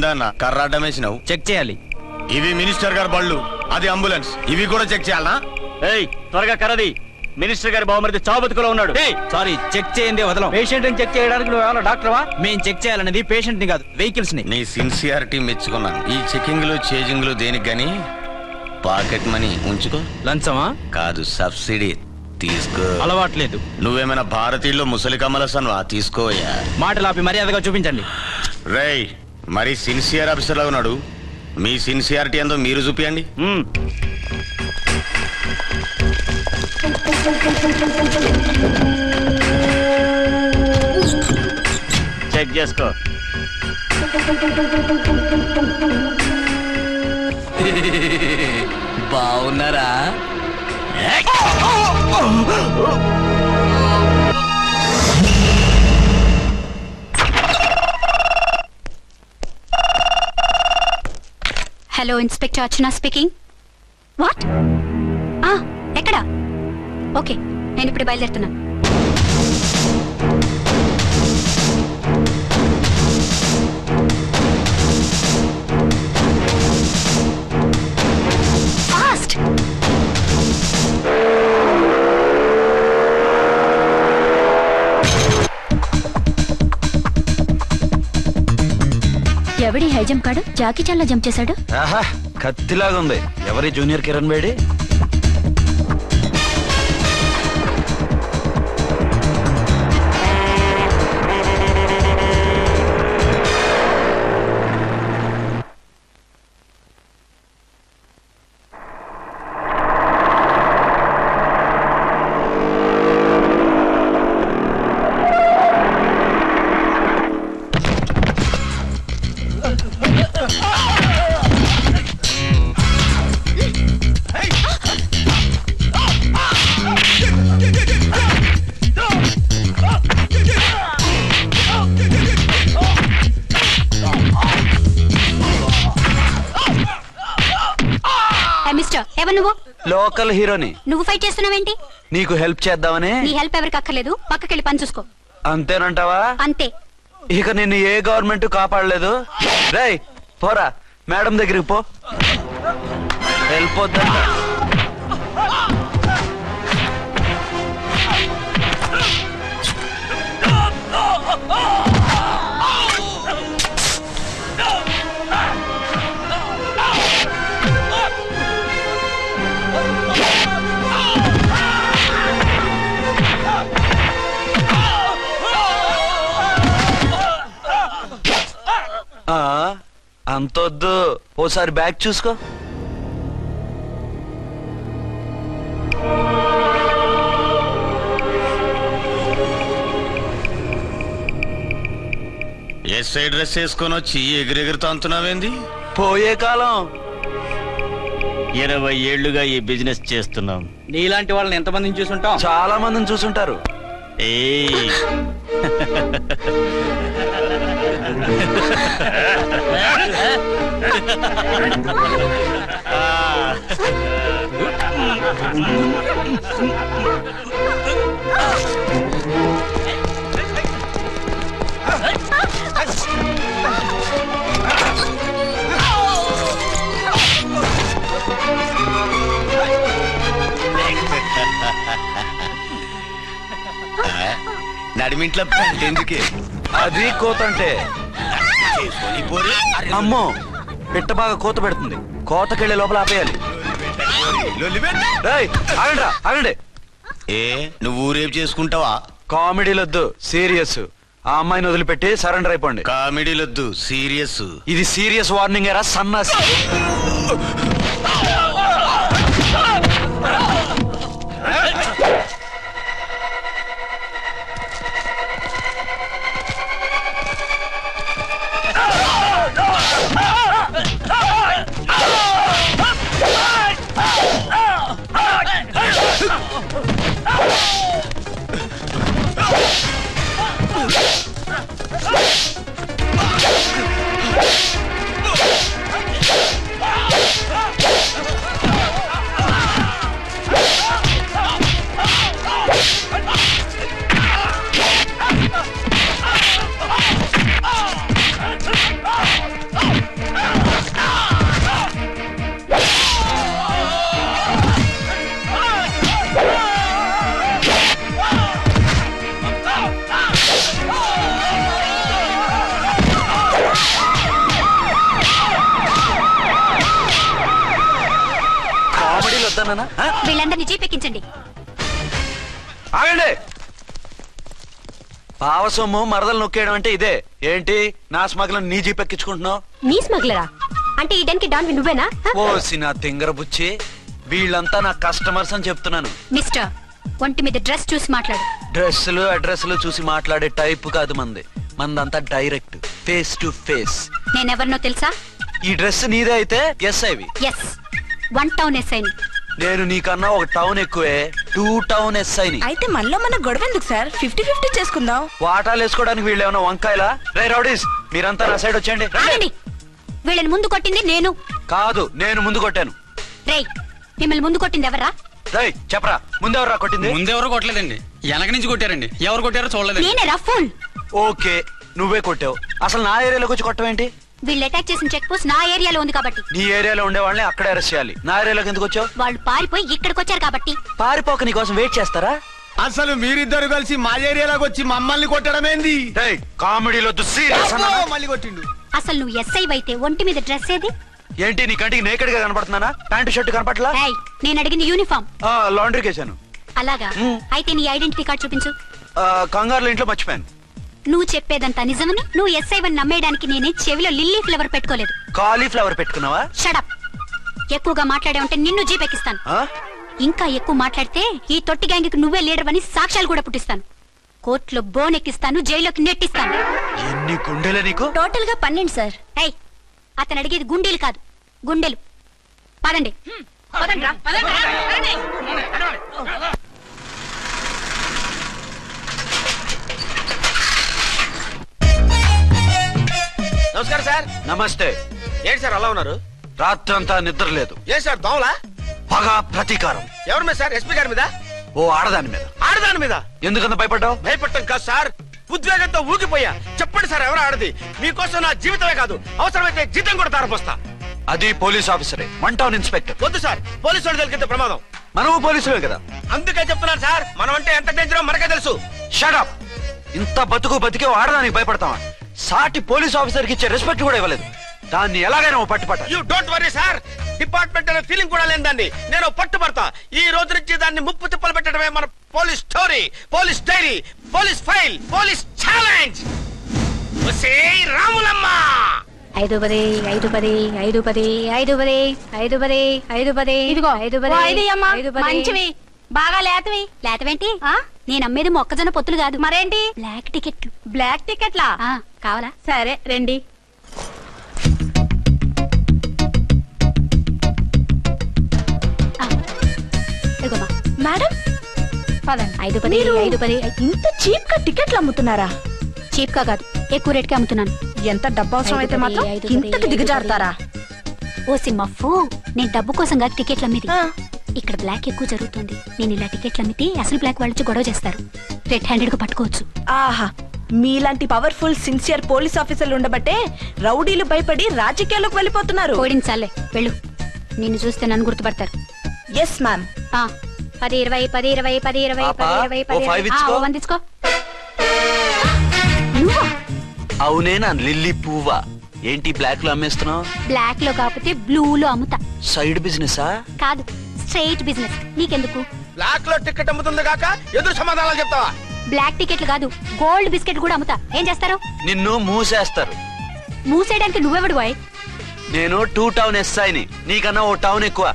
ఏందన్న కర్రాటం వేసినావు? చెక్ చేయాలి. ఇవి మినిస్టర్ గారి బళ్ళు, అది అంబులెన్స్. ఇవి కూడా చెక్ చేయాలనా? త్వరగా కరది. మినిస్టర్ గారి బావమరిది చావు బతుకులో ఉన్నాడు. సారీ, చెక్ చేయండి వదలం. పేషెంట్ చెక్ చేయడానికి నువ్వు ఏమన్నా డాక్టర్వా? మేము చెక్ చేయాలనేది పేషెంట్ ని కాదు, వెహికల్స్ ని. నీ సిన్సియారిటీ మెచ్చుకున్నాను. ఈ చెకింగ్ లో చేజింగ్ లో దేనికి గానీ పాకెట్ మనీ ఉంచుకో. లంచమా? కాదు, సబ్సిడీ తీసుకో. అలవాట్లేదు. నువ్వేమైనా భారతీయుల్లో ముసలి కమలసన్వా? తీసుకోవయ్యా. మాటలు ఆపి మర్యాదగా చూపించండి. రేయ్, మరి సిన్సియర్ ఆఫీసర్ లా ఉన్నాడు. మీ సిన్సియారిటీ ఏందో మీరు చూపియండి. చెక్ చేసుకో. బాగున్నారా? Hello, inspector Archana speaking. What? ఎక్కడా? ఓకే, నేను ఇప్పుడు బయలుదేరుతున్నా. ఫాస్ట్! ఎవడి హై జంప్ కాడు జాకీ చాన్లో జంప్ చేశాడు. ఆహా, కత్తిలాగా ఉంది. ఎవరి జూనియర్ కిరణ్ బేడి? లోకల్ హీరోని. నువ్వు ఫైట్ చేస్తున్నావేంటి? నీకు హెల్ప్ చేద్దామని. నీ హెల్ప్ ఎవరికి అక్కర్లేదు, పక్కకెళ్ళి పని చూసుకో. అంతేనంటావా? అంతే. ఇక నిన్ను ఏ గవర్నమెంట్ కాపాడలేదు. రేయ్, పోరా మేడం దగ్గరికి పో. హెల్ప్ వద్దంట. అంతొద్దు, ఓసారి బ్యాగ్ చూసుకో. ఎస్ఐ డ్రెస్ వేసుకొని వచ్చి ఎగిరెగురుతా అంటున్నావేంది? పోయే కాలం. 20 ఏళ్లుగా ఈ బిజినెస్ చేస్తున్నాం. నీలాంటి వాళ్ళని ఎంతమందిని చూసుంటాం? చాలా మందిని చూసుంటారు. నడిమింట్లో ఎందుకే? అది కోతంటే. అమ్మో, పిట్ట బాగా కోత పెడుతుంది. కోతకెళ్ళే లోపల ఆపేయాలి. ఆగండి. ఏ, నువ్వు ఊరేపు చేసుకుంటావా? కామెడీలొద్దు, సీరియస్. ఆ అమ్మాయిని వదిలిపెట్టి సరెండర్ అయిపోండి. కామెడీలొద్దు, సీరియస్. ఇది సీరియస్ వార్నింగ్ ఎరా సన్నాసి. కనపడుతున్నానా? వీళ్ళందరినీ జీప్ ఎక్కించండి. ఆగండి. పావసొమ్ము మరదలు నొక్కేయడం అంటే ఇదే. ఏంటి నా స్మగ్లం నీ జీప్ ఎక్కించుకుంటున్నావు? నీ స్మగ్లరా అంటే ఈ డెన్కి డాన్ నువ్వేనా? ఓసి నా తింగర బుచ్చి, వీళ్ళంతా నా కస్టమర్స్ అని చెప్తున్నాను. మిస్టర్, ఒంటి మీద డ్రెస్ చూసి మాట్లాడు. డ్రెస్సులు అడ్రస్లు చూసి మాట్లాడే టైప్ కాదు మంది. మందంతా డైరెక్ట్, ఫేస్ టు ఫేస్. నేనెవరినో తెలుసా? ఈ డ్రెస్ నీదే అయితే ఎస్ఐవి. ఎస్, 1 టౌన్ ఎస్ఐని. నేను నీకన్నా ఒక టౌన్ ఎక్కువే, 2 టౌన్ ఎస్ఐని. అయితే మనలో మన గొడవ ఎందుకు సార్? 50-50 చేసుకుందాం. వాటాలు వేసుకోవడానికి వీళ్ళు ఏమైనా వంకాయలా? రే రౌడీస్, మీరంతా నా సైడ్ వచ్చేయండి. ఆగండి. వీళ్ళని ముందు కొట్టింది నేను కాదు, నేను ముందు కొట్టాను. రేయ్, మిమ్మల్ని ముందు కొట్టింది ఎవరా? రేయ్ చెప్పరా, ముందెవరా కొట్టింది? ముందెవరు కొట్టలేదండి, వెనక నుంచి కొట్టారండి. ఎవరు కొట్టారో చూడలేదు. నేనే రఫూల్. ఓకే, నువ్వే కొట్టావు. అసలు నా ఏరియాలోకి వచ్చి కొట్టవేంటి? వీళ్ళు అటాక్ చేసిన చెక్ పోస్ట్ నా ఏరియాలో ఉంది కాబట్టి. నీ ఏరియాలో ఉండే వాళ్ళని అక్కడే అరెస్ట్ చేయాలి. నా ఏరియాలోకి ఎందుకు వచ్చావు? వాళ్ళు పారిపోయి ఇక్కడికి వచ్చారు కాబట్టి. పారిపోక నీ కోసం వెయిట్ చేస్తారా? అసలు మీరిద్దరు కలిసి మా ఏరియాలోకి వచ్చి మమ్మల్ని కొట్టడమేంది? కామెడీలో సీరియస్ మళ్ళీ కొట్టిండు. అసలు నువ్వు ఎస్ఐ అయితే ఒంటి మీద డ్రెస్ ఏది? ఏంటి నీ కంటికి నేకెడ్ గా కనపడుతున్నానా? Pant shirt కనపట్లా? ఏయ్, నేను అడిగింది యూనిఫామ్. లాండ్రీకి వేసాను. అలాగా? అయితే నీ ఐడెంటిటీ కార్డ్ చూపించు. కంగారులో ఇంట్లో మర్చిపోయాను. నువ్వు చెప్పేదంతా నిజమని నువ్వు ఎస్ఐ వన్ నమ్మేయడానికి నేనే చెవిలో లిల్లీ ఫ్లవర్ పెట్టుకోలేదు. కాలీఫ్లవర్ పెట్టుకున్నావా? షడప్. ఎక్కువగా మాట్లాడే ఉంటే నిన్ను జీప్ ఎక్కిస్తాను. ఇంకా ఎక్కువ మాట్లాడితే ఈ తొట్టి గ్యాంగ్కి నువ్వే లీడర్ అని సాక్ష్యాలు కూడా పుట్టిస్తాను. కోర్టులో బోన్ ఎక్కిస్తాను, జైల్లోకి నెట్టిస్తాను. ఎన్ని గుండెలు నీకు? టోటల్ గా 12 సార్. ఏయ్, అతను అడిగేది గుండెలు కాదు, గుండెలు. పదండి. నమస్కారం సార్. నమస్తే. ఏంటి సార్ అలా ఉన్నారు? రాత్రంతా నిద్ర లేదు. ఏం సార్ దోమలా? పగ ప్రతీకారం. ఎవరి మీద సార్? ఎస్పీ గారి మీద? ఓ ఆడదాని మీద. ఆడదాని మీద? ఎందుకంత భయపడ్డావు? భయపడటం కాదు సార్, ఉద్వేగంతో ఊగిపోయా. చెప్పండి సార్, ఎవరు ఆడది? మీకోసం నా జీవితమే కాదు, అవసరమైతే జీతం కూడా తారపోస్తా. అది పోలీస్ ఆఫీసరే, 1 టౌన్ ఇన్స్పెక్టర్. వద్దు సార్, పోలీసు వాడు దొరికితే ప్రమాదం. మనము పోలీసులే కదా. అందుకే చెప్తున్నాను సార్, మనం అంటే ఎంత డేంజరో మనకే తెలుసు. షడప్. ఇంత బతికే ఆడదానికి భయపడతావా? సాటి పోలీస్ ఆఫీసర్ కి ఇచ్చే రెస్పెక్ట్ కూడా ఇవ్వలేదు. దాన్ని ఎలాగైనా పట్టుపట్ట. You don't worry sir, department అనే ఫీలింగ్ కూడా లేని దాన్ని నేను పట్టుపడతా. ఈ రోజు నుంచి దాన్ని ముప్పు తిప్పలు పెట్టడమే మన police story, police diary, police file, police challenge. Ramulamma 5-10 5-10 5-10 5-10 5-10 5-10. ఇదిగో 5-10 మంచివి, బాగా లేతవి. లేతవేంటి? నేను అమ్మేది మొక్కజొన్న పొత్తులు కాదు. మరేంటి? బ్లాక్ టికెట్లు. బ్లాక్ టికెట్లా? కావాలా? సరే రండి. ఇదిగోమా మేడం పదండి. 5-10 5-10. ఇంత చీప్ గా టికెట్లు అమ్ముతున్నారా? చీప్ గా కాదు, ఎక్కువ రేట్ కి అమ్ముతున్నాను. ఎంత డబ్బు అవసరం అయితే మాత్రం ఇంతకు దిగజారుతారా? ఓ సిమ్మఫు, నేను డబ్బు కోసం కాదు టికెట్లు అమ్మేది. ఆ. ఇక్కడ బ్లాక్ ఎక్కువ జరుగుతుంది. నేను ఇలా టికెట్లు అమ్మితే అసలు బ్లాక్ వాళ్ళు వచ్చి గొడవ చేస్తారు. రెడ్ హ్యాండెడ్ గా పట్టుకోవచ్చు. ఆహా, మీలాంటి పవర్ఫుల్ సిన్సియర్ పోలీస్ ఆఫీసర్లు ఉండబట్టే రౌడీలు భయపడి రాజకీయాల్లోకి వెళ్ళిపోతున్నారు. ఓడించాలే, వెళ్ళు. నిన్ను చూస్తే నన్ను గుర్తుపడతారు. Yes ma'am. 10-20 10-20 10-20 పాపా, 10-20 ఓ 5 ఇచ్చుకో. 1 తీసుకో. నువ్వా? అవునే, నా లిల్లీ పువ్వా. ఏంటి బ్లాక్ లో అమ్మేస్తున్నావు? బ్లాక్ లో కాకపోతే బ్లూ లో అమ్ముతా. సైడ్ బిజినెసా? కాదు, స్ట్రైట్ బిజినెస్. నీకెందుకు? బ్లాక్ లో టికెట్ అమ్ముతుంది కాక ఎదురు సమాధానాలు చెప్తావా? బ్లాక్ టికెట్లు కాదు, గోల్డ్ బిస్కెట్ కూడా అమ్ముతా. ఏం చేస్తారు? నిన్ను మూసేస్తారు. మూసేయడానికి నువ్వెవడు బాయ్? నేను 2 టౌన్ ఎస్ఐని, నీకన్నా ఓ టౌన్ ఎక్కువ.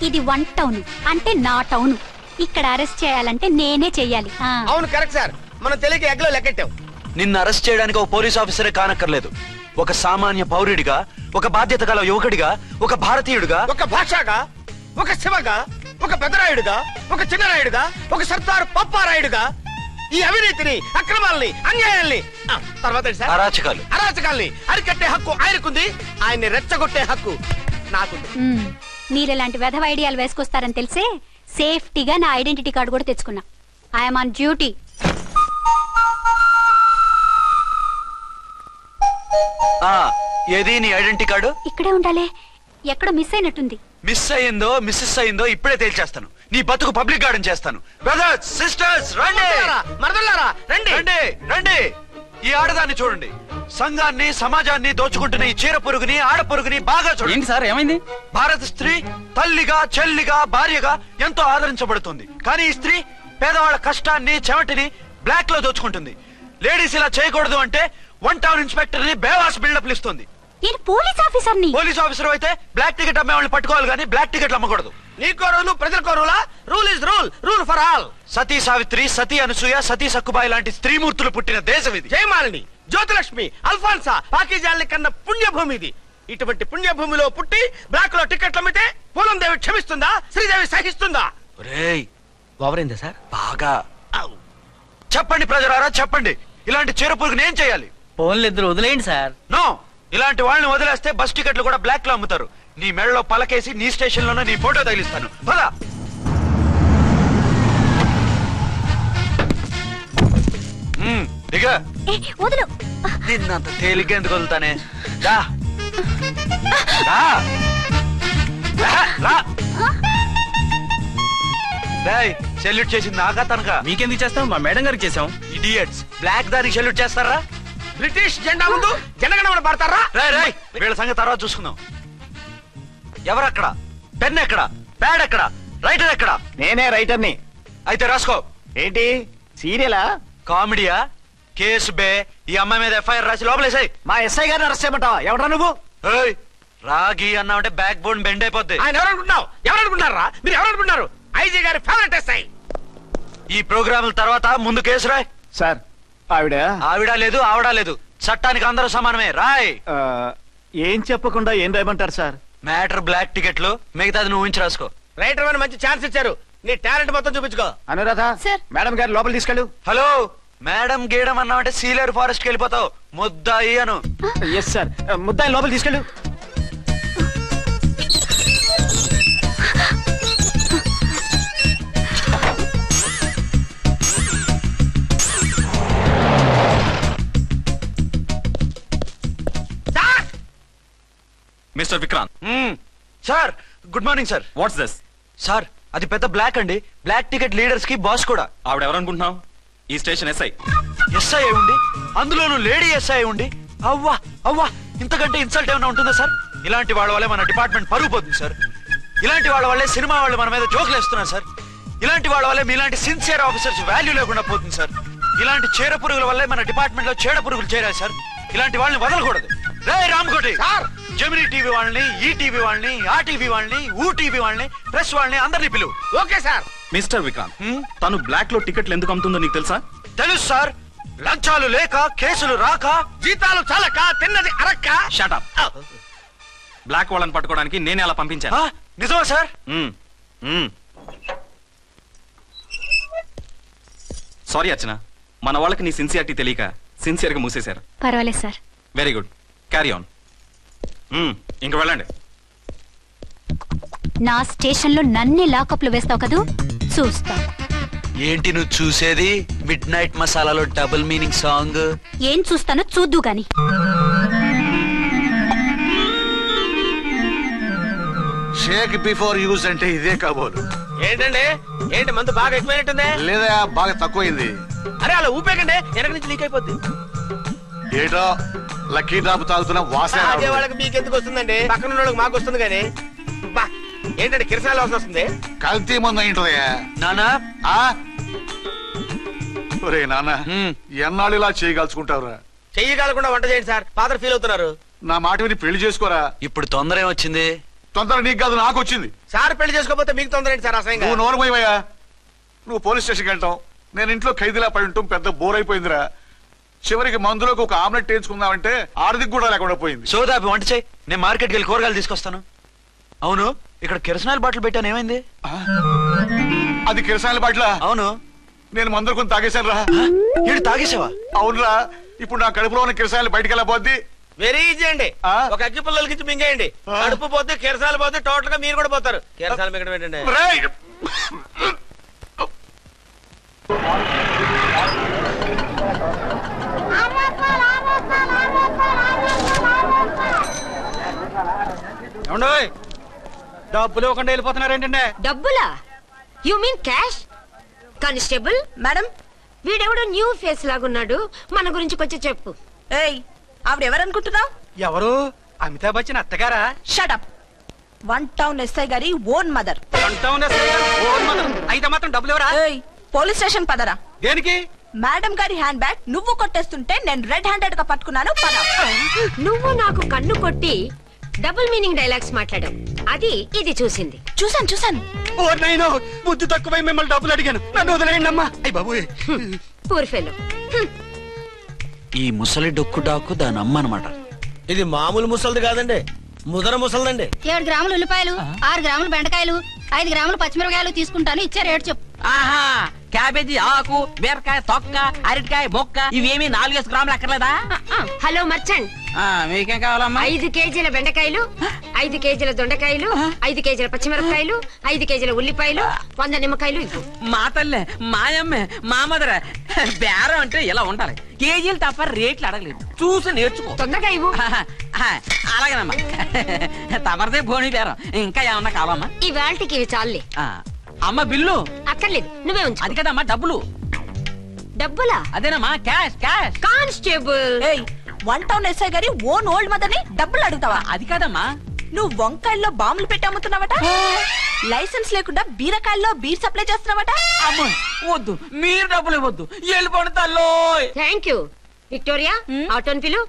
ఇది 1 టౌన్ అంటే నా టౌన్. ఇక్కడ అరెస్ట్ చేయాలంటే నేనే చెయ్యాలి. అవును కరెక్ట్ సార్, మనం తెలియక ఎగ్లో లెక్కెట్టాం. నిన్ను అరెస్ట్ చేయడానికి ఒక పోలీస్ ఆఫీసరే కానక్కర్లేదు. ఒక సామాన్య పౌరుడిగా, ఒక బాధ్యత గల యువకుడిగా, ఒక భారతీయుడిగా, ఒక భాషగా, ఒక శివగా, ఒక పెద్దరాయుడుగా, ఒక చిన్నరాయుడుగా, ఒక సర్దార్ పప్పారాయుడుగా ఈ అవినీతిని, అక్రమాలని, అన్యాయాల్ని, తర్వాత ఏంటి సార్? అరాచకాల్ని అరికట్టే హక్కు ఆయనకుంది. ఆయన్ని రెచ్చగొట్టే హక్కు నాకుంది. మీరు ఇలాంటి వెధవ ఐడియాలు వేసుకొస్తారని తెలిసే సేఫ్టీగా నా ఐడెంటిటీ కార్డు కూడా తెచ్చుకున్నా. I'm on duty. ఏది నీ ఐడెంటిటీ కార్డు? ఇక్కడే ఉండాలి. ఎక్కడో మిస్ అయినట్టుంది. మిస్ అయిందో మిస్సెస్ అయిందో ఇప్పుడే తేల్చేస్తాను. నీ బతుకు పబ్లిక్ గార్డెన్ చేస్తాను. బ్రదర్స్, సిస్టర్స్, రండి. మరదలారా రండి. రండి రండి. ఈ ఆడదాన్ని చూడండి. సంఘాన్ని సమాజాన్ని దోచుకుంటున్న ఈ చీర పురుగుని ఆడ పురుగుని బాగా చూడండి. ఏంటి సార్ ఏమైంది? భారత స్త్రీ తల్లిగా చెల్లిగా భార్యగా ఎంతో ఆదరించబడుతుంది. కానీ ఈ స్త్రీ పేదవాళ్ళ కష్టాన్ని చెమటిని బ్లాక్ లో దోచుకుంటుంది. లేడీస్ ఇలా చేయకూడదు అంటే 1 టౌన్ ఇన్స్పెక్టర్ ని బేవాస్ బిల్డప్ ఇస్తుంది. నేను పోలీస్ ఆఫీసర్ని. పోలీస్ ఆఫీసర్ అయితే బ్లాక్ టికెట్ అమ్మే వాళ్ళని పట్టుకోవాలి కానీ బ్లాక్ టికెట్లు అమ్మకూడదు. నీకో రూలు ప్రజలకో రూలా? Rule is rule, rule for all. Sati Savitri, Sati Anasuya, Sati Sakkubai లాంటి స్త్రీమూర్తులు పుట్టిన దేశం ఇది. జయమాలిని, జ్యోతిలక్ష్మి, అల్ఫాన్సా, పాకిజాల్ని కన్న పుణ్యభూమి ఇది. ఇటువంటి పుణ్యభూమిలో పుట్టి బ్లాక్ లో టికెట్లు అమ్మితే పూలందేవి క్షమిస్తుందా? శ్రీదేవి సహిస్తుందా? ఒరేయ్ ఓవరైందా సార్? బాగా చెప్పండి ప్రజలారా, చెప్పండి. ఇలాంటి చీర పురుగుని ఏం చేయాలి? ఫోన్లు ఇద్దరు వదిలేయండి సార్. నో, ఇలాంటి వాళ్ళని వదిలేస్తే బస్ టికెట్లు కూడా బ్లాక్ లో అమ్ముతారు. నీ మెడలో పలకేసి నీ స్టేషన్ లోనే నీ ఫోటో తగిలిస్తాను. పద. దిగా. వదులు. నిన్నంత తేలిగ్గా ఎందుకు వదులుతానే? రా. రా. రా. రేయ్, సెల్యూట్ చేసింది నాకా తనకా? మీకెందుకు చేస్తాం? మా మేడం గారికి చేసాం. ఇడియట్స్, బ్లాక్ దానికి సెల్యూట్ చేస్తారా? బ్రిటిష్ జెండా ముందు జనగణమన పడతారా? రాయ్ రాయ్, వీళ్ళ సంగతి తర్వాత చూసుకుందాం. ఎవరక్కడ? పెన్ ఎక్కడ? ప్యాడ్ ఎక్కడ? రైటర్ ఎక్కడ? నేనే రైటర్ని. అయితే రాసుకో. ఏంటి సీరియలా? కామెడీయా? కేసు బే. ఈ అమ్మాయి మీద ఎఫ్ఐఆర్ రాసి లోపలేసాయి. మా ఎస్ఐ గారిని అరెస్ట్ చేయమంటావా? ఎవడ్రా నువ్వు? ఏయ్, రాగి అన్నావంటే బ్యాక్ బోన్ బెండ్ అయిపోద్ది. ఆయన ఎవరనుకుంటున్నావు? ఎవరనుకుంటున్నారా మీరు? ఎవరనుకుంటున్నారు? ఐజీ గారి ఫేవరెట్ ఎస్ఐ. ఈ ప్రోగ్రాముల తర్వాత ముందు కేసు రాయ్. సార్ ఆవిడ ఆవిడ లేదు ఆవిడ లేదు, చట్టానికి అందరూ సమానమే. రాయ్. ఏం చెప్పకుండా ఏం రాయమంటారు సార్? మ్యాటర్ బ్లాక్ టికెట్లు, మిగతాది నువ్వు ఊహించి రాసుకో. రైటర్ అని మంచి ఛాన్స్ ఇచ్చారు. నీ టాలెంట్ మొత్తం చూపించుకో. అనురాధ సార్. మేడం గారు లోపల తీసుకెళ్ళు. హలో, మేడం గీయడం అన్నావంటే సీలేరు ఫారెస్ట్ కి వెళ్ళిపోతావు. ముద్దాయి అను. Yes sir. ముద్దాయి లోపల తీసుకెళ్ళు. Mister Vikrant. Sir, good morning sir. What's this? Sir, అది పెద్ద బ్లాక్ అండి. బ్లాక్ టికెట్ లీడర్స్ కి బాస్ కూడా. ఆవిడ ఎవరనుకుంటున్నావు? ఈ స్టేషన్ ఎస్ఐ. ఎస్ఐ ఉండి, అందులోనూ లేడీ ఎస్ఐ ఉండి, అవ్వా అవ్వా, ఇంతకంటే ఇన్సల్ట్ ఏమైనా ఉంటుందా సార్? ఇలాంటి వాళ్ళ వల్లే మన డిపార్ట్మెంట్ పరుగు పోతుంది సార్. ఇలాంటి వాళ్ళ వల్లే సినిమా వాళ్ళు మన మీద జోకులు వేస్తున్నారు సార్. ఇలాంటి వాళ్ళ వల్లే మీలాంటి సిన్సియర్ ఆఫీసర్స్ వాల్యూ లేకుండా పోతుంది సార్. ఇలాంటి చీడ పురుగుల వల్లే మన డిపార్ట్మెంట్ లో చీడ పురుగులు చేరాయి సార్. ఇలాంటి వాళ్ళని వదలకూడదు. రే రామ్కోటి సార్, జెమినీ టీవీ వాళ్ళని, ఈ టీవీ వాళ్ళని, ఆ టీవీ వాళ్ళని, ఊ టీవీ వాళ్ళని, ప్రెస్ వాళ్ళని అందరినీ పిలువు. Okay sir. మిస్టర్ విక్రాంత్, తను బ్లాక్ లో టికెట్లు ఎందుకు అమ్ముతుందో నీకు తెలుసా? తెలుసు సార్. లంచాలు లేక, కేసులు రాక, జీతాలు చాలక, తిన్నది అరక్క. Shut up. బ్లాక్ వాళ్ళని పట్టుకోవడానికి నేనే అలా పంపించాను. నిజమా సార్? సారీ అర్చన, మన వాళ్ళకి నీ సిన్సియారిటీ తెలియక సిన్సియర్ గా మూసేశారు. పర్వాలేదు sir. Very good, carry on. ఇంక వెళ్ళండి. నా స్టేషన్ లో నన్నే లాకప్ లో వేస్తావు కదూ, చూస్తా. ఏంటి నువ్వు చూసేది? మిడ్ నైట్ మసాలాలో డబుల్ మీనింగ్ సాంగ్. ఏం చూస్తానో చూద్దు గాని. షేక్ బిఫోర్ యూజ్ అంటే ఇదే కాబోలు. ఏంటండి, ఏంటి మందు బాగా ఎక్కువైనట్టుంది? లేదా బాగా తక్కువైంది. అరే అలా ఊపేకండి, వెనక నుంచి లీక్ అయిపోద్ది. ఏటో లక్కీ డ్రాప్ తాగుతున్న వాసన. అదే వాళ్ళకి మీకెందుకు వస్తుందండి? పక్కన వాళ్ళకి మాకు వస్తుంది కానీ. బా, ఏంటంటే కిరసాల వాసన వస్తుంది. కల్తీ మందు అయింటదయ్యా. నానా, ఒరే నాన్న, ఎన్నాళ్ళు ఇలా చేయగలుచుకుంటావురా? చెయ్యగలకుండా వంట చేయండి సార్, ఫాదర్ ఫీల్ అవుతున్నారు. నా మాట విని పెళ్లి చేసుకోరా. ఇప్పుడు తొందర ఏమొచ్చింది? తొందర నీకు కాదు, నాకు వచ్చింది. సార్ పెళ్లి చేసుకోకపోతే మీకు తొందర ఏంటి సార్? అసహ్యంగా. నువ్వు నోరుమోయవయ్యా. నువ్వు పోలీస్ స్టేషన్కి వెళ్తాం, నేను ఇంట్లో ఖైదీలా పడి ఉంటాం. పెద్ద బోర్ అయిపోయిందిరా. చివరికి మందులోకి ఒక ఆమ్లెట్ వేయించుకుందామంటే ఆర్థిక కూడా లేకుండా పోయింది. సోదాపి వంట చేయి, నేను మార్కెట్కి వెళ్ళి కూరగాయలు తీసుకొస్తాను. అవును, ఇక్కడ కిరసనాయిల్ బాటిల్ పెట్టాను, ఏమైంది? అది కిరసాయిల బాటిల్? అవును. నేను మందులు కొని తాగేశాను రా. ఏడు తాగేసావా? అవునురా. ఇప్పుడు నా కడుపులో ఉన్న కిరసాయిలు బయటికి వెళ్ళబోద్ది. వెరీ ఈజీ అండి. ఒక అగ్గి పుల్లలకి ఇచ్చి మింగేయండి. కడుపు పోతే కిరసాలు పోతే టోటల్ గా మీరు కూడా పోతారు. కిరసాలు మింగడం ఏంటండి? డబ్బులు ఇవ్వకుండా వెళ్ళిపోతున్నారేంటండి? డబ్బులా? You mean cash? Constable madam, వీడెవడో న్యూ ఫేస్ లాగున్నాడు, మన గురించి కొంచెం చెప్పు. ఏయ్, ఆవిడెవరనుకుంటున్నావు? ఎవరు? అమితాబ్ బచ్చన్ అత్తగారా? షటప్. 1 టౌన్ ఎస్ఐ గారి ఓన్ మదర్. అయితే మాత్రం డబ్బులు ఎవరా? పోలీస్ స్టేషన్ పదరా. దేనికి? మేడం గారి హ్యాండ్ బ్యాగ్ నువ్వు కొట్టేస్తుంటే నేను రెడ్ హ్యాండెడ్ గా పట్టుకున్నాను. పద. నువ్వు నాకు కన్ను కొట్టి డబుల్ మీనింగ్ డైలాగ్స్ మాట్లాడావు. అది ఇది చూసింది. చూసాను. ఓ నైనో, బుద్ధి తక్కువై మిమ్మల్ని డబ్బులు అడిగాను. నన్ను వదిలేయండి అమ్మా. అయ్య బాబు, పూర్ ఫెలో. ఈ ముసలి డొక్కు డాకు దాని అమ్మ అనమాట. ఇది మామూలు ముసలిది కాదండి, ముదర ముసలిదండి. 7 గ్రాములు ఉల్లిపాయలు, 6 గ్రాములు బెండకాయలు, 5 గ్రాములు పచ్చిమిరపకాయలు తీసుకుంటాను. ఇచ్చే రేటు చెప్పు. ఆహా, క్యాబేజీ ఆకు, బీరకాయ తొక్క, అరటికాయ బొక్క ఇవేమి 4 గ్రాములు అక్కర్లేదా? హలో మర్చండ్, మీకేం కావాలమ్మా? 5 కేజీల బెండకాయలు, 5 కేజీల దొండకాయలు, 5 కేజీల పచ్చిమిరపకాయలు, 5 కేజీల ఉల్లిపాయలు, 100 నిమ్మకాయలు ఇవ్వు. మా తల్లే, మాయమ్మే, మా మదర బేరం అంటే ఇలా ఉండాలి. కేజీలు తప్ప రేట్లు అడగలేదు, చూసి నేర్చుకో. తొందరగా ఇవ్వు. అలాగేనమ్మా, తమరిదే భోని బేరం. ఇంకా ఏమన్నా కావాలమ్మా? ఈ వేల్టికి ఇవి చాలే. అమ్మ బిల్లు అక్కర్లేదు, నువ్వే ఉంచు. అది కదమ్మా డబ్బులు. డబ్బులా? అదేనమ్మా, క్యాష్. కానిస్టేబుల్. 1 టౌన్ ఎస్ఐ గారి ఓన్ ఓల్డ్ మదర్ ని డబ్బులు అడుగుతావా? అది కాదమ్మా, నువ్వు వంకాయల్లో బాంబులు పెట్టి అమ్ముతున్నావట, లైసెన్స్ లేకుండా బీరకాయల్లో బీర్ సప్లై చేస్తున్నావట. అమ్మ వద్దు, మీరు డబ్బులు ఇవ్వద్దు, వెళ్ళిపోండి తల్లో. Thank you. విక్టోరియా, ఆటోన్ పిలు.